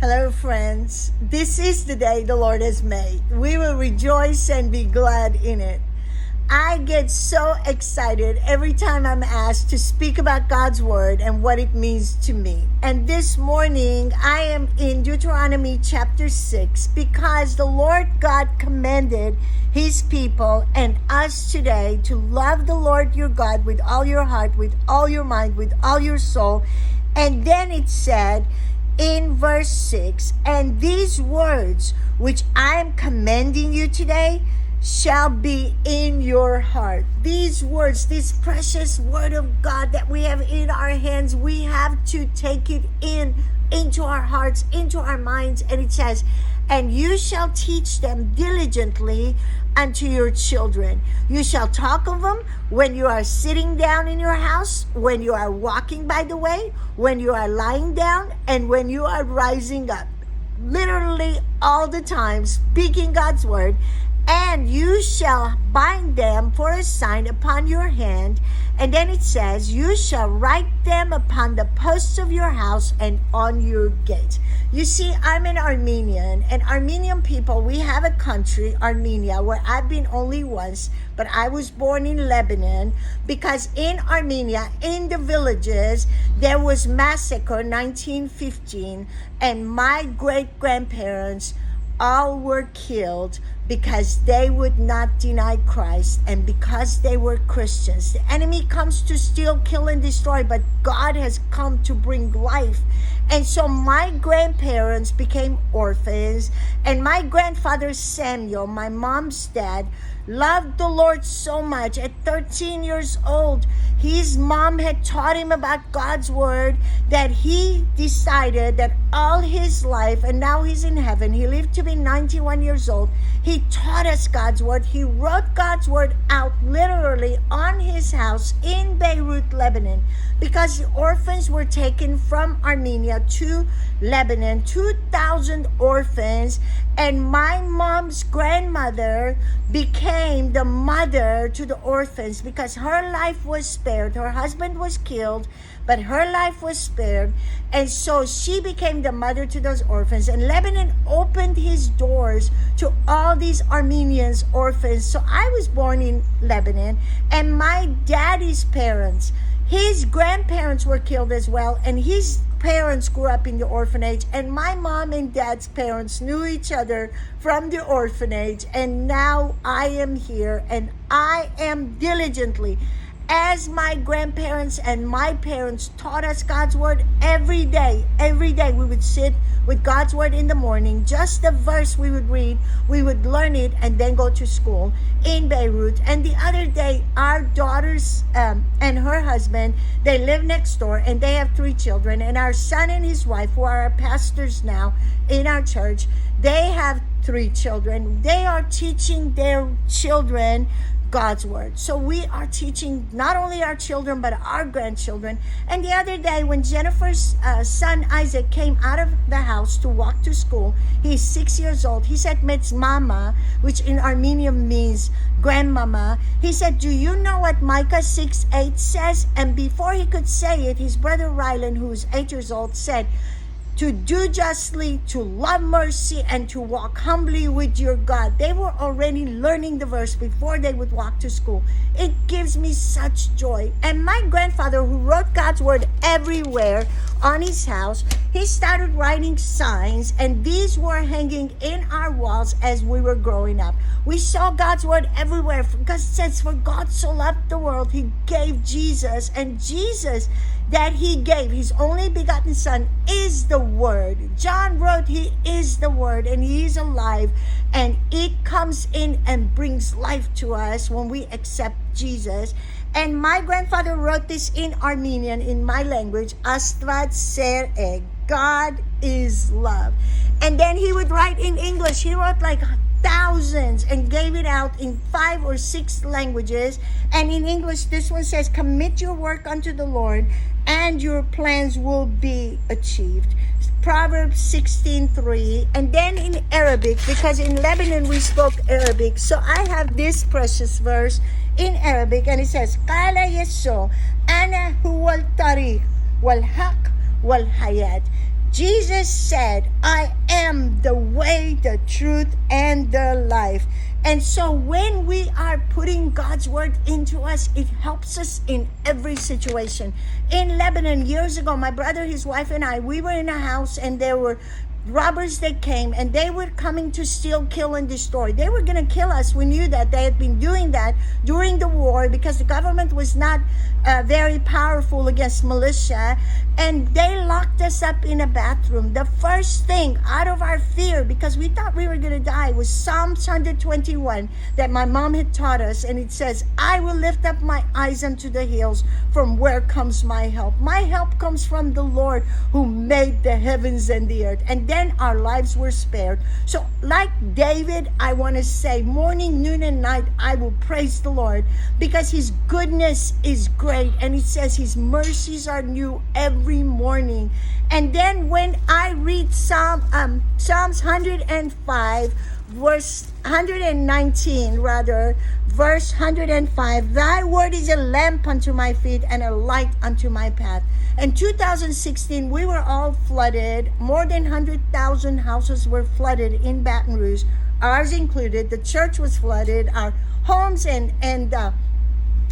Hello, friends. This is the day the Lord has made. We will rejoice and be glad in it. I get so excited every time I'm asked to speak about God's Word and what it means to me. And this morning, I am in Deuteronomy chapter 6 because the Lord God commanded His people and us today to love the Lord your God with all your heart, with all your mind, with all your soul. And then it said, in verse 6, and these words which I am commanding you today shall be in your heart. These words, this precious word of God that we have in our hands, we have to take it into our hearts, into our minds. And it says, and you shall teach them diligently unto your children. You shall talk of them when you are sitting down in your house, when you are walking by the way, when you are lying down, and when you are rising up. Literally all the time, speaking God's word. And you shall bind them for a sign upon your hand. And then it says, you shall write them upon the posts of your house and on your gates. You see, I'm an Armenian, and Armenian people, we have a country, Armenia, where I've been only once, but I was born in Lebanon, because in Armenia, in the villages, there was massacre 1915, and my great-grandparents all were killed because they would not deny Christ and because they were Christians. The enemy comes to steal, kill, and destroy, but God has come to bring life. And so my grandparents became orphans, and my grandfather Samuel, my mom's dad, loved the Lord so much. At 13 years old, his mom had taught him about God's word that he decided that all his life, and now he's in heaven, he lived to be 91 years old, he taught us God's word. He wrote God's word out literally on his house in Beirut, Lebanon, because the orphans were taken from Armenia to Lebanon, 2,000 orphans, and my mom's grandmother became the mother to the orphans because her life was spared. Her husband was killed, but her life was spared, and so she became the mother to those orphans. And Lebanon opened his doors to all these Armenians orphans. So I was born in Lebanon, and my daddy's parents, his grandparents were killed as well, and his parents grew up in the orphanage, and my mom and dad's parents knew each other from the orphanage, and now I am here, and I am diligently, as my grandparents and my parents taught us God's word every day we would sit with God's word in the morning, just the verse we would read, we would learn it and then go to school in Beirut. And the other day, our daughters and her husband, they live next door and they have 3 children, and our son and his wife, who are our pastors now in our church, they have 3 children. They are teaching their children God's word. So we are teaching not only our children, but our grandchildren. And the other day, when Jennifer's son Isaac came out of the house to walk to school, he's 6 years old. He said, "Mets mama," which in Armenian means grandmama. He said, "Do you know what Micah 6:8 says?" And before he could say it, his brother Rylan, who's 8 years old, said, to do justly, to love mercy, and to walk humbly with your God. They were already learning the verse before they would walk to school. It gives me such joy. And my grandfather, who wrote God's word everywhere on his house, he started writing signs, and these were hanging in our walls as we were growing up. We saw God's word everywhere because it says, for God so loved the world, he gave Jesus, and Jesus that he gave, his only begotten son, is the word. John wrote, he is the word, and he is alive, and it comes in and brings life to us when we accept Jesus. And my grandfather wrote this in Armenian, in my language, Astvat Ser Eg, God is love. And then he would write in English. He wrote like thousands and gave it out in 5 or 6 languages. And in English, this one says, commit your work unto the Lord, and your plans will be achieved. Proverbs 16:3. And then in Arabic, because in Lebanon we spoke Arabic, so I have this precious verse in Arabic, and it says, Qala Yesu, ana huwal tariq wal haq wal hayat. Jesus said, I am the way, the truth, and the life. And so when we are putting God's word into us, it helps us in every situation. In Lebanon, years ago, my brother, his wife, and I, we were in a house, and there were robbers that came, and they were coming to steal, kill, and destroy. They were going to kill us. We knew that. They had been doing that during the war because the government was not very powerful against militia, and they locked us up in a bathroom. The first thing out of our fear, because we thought we were going to die, was Psalms 121 that my mom had taught us, and it says, I will lift up my eyes unto the hills, from where comes my help. My help comes from the Lord who made the heavens and the earth. And then our lives were spared. So like David, I want to say, morning, noon, and night, I will praise the Lord, because his goodness is great. And it says his mercies are new every morning. And then when I read Psalms 105, verse 119, verse 105, thy word is a lamp unto my feet and a light unto my path. In 2016, we were all flooded. More than 100,000 houses were flooded in Baton Rouge, ours included. The church was flooded, our homes, and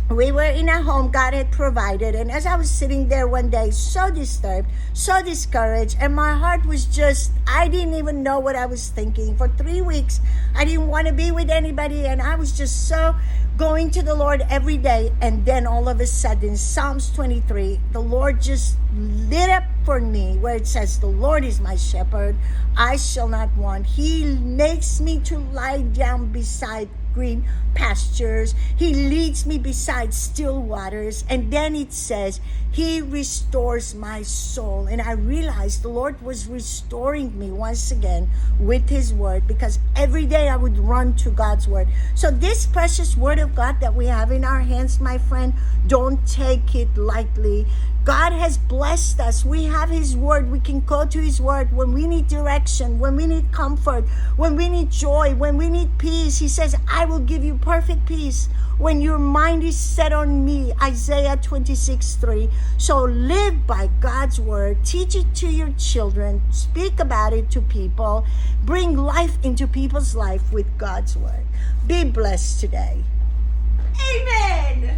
we were in a home God had provided. And as I was sitting there one day, so disturbed, so discouraged, and my heart was just, I didn't even know what I was thinking. For 3 weeks, I didn't want to be with anybody, and I was just so going to the Lord every day. And then all of a sudden, Psalms 23, the Lord just lit up for me, where it says, the Lord is my shepherd, I shall not want. He makes me to lie down beside green pastures. He leads me beside still waters. And then it says, he restores my soul. And I realized the Lord was restoring me once again with his word, because every day I would run to God's word. So this precious word of God that we have in our hands, my friend, don't take it lightly. God has blessed us. We have his word. We can go to his word when we need direction, when we need comfort, when we need joy, when we need peace. He says, I will give you perfect peace when your mind is set on me. Isaiah 26:3. So live by God's word. Teach it to your children. Speak about it to people. Bring life into people's life with God's word. Be blessed today. Amen.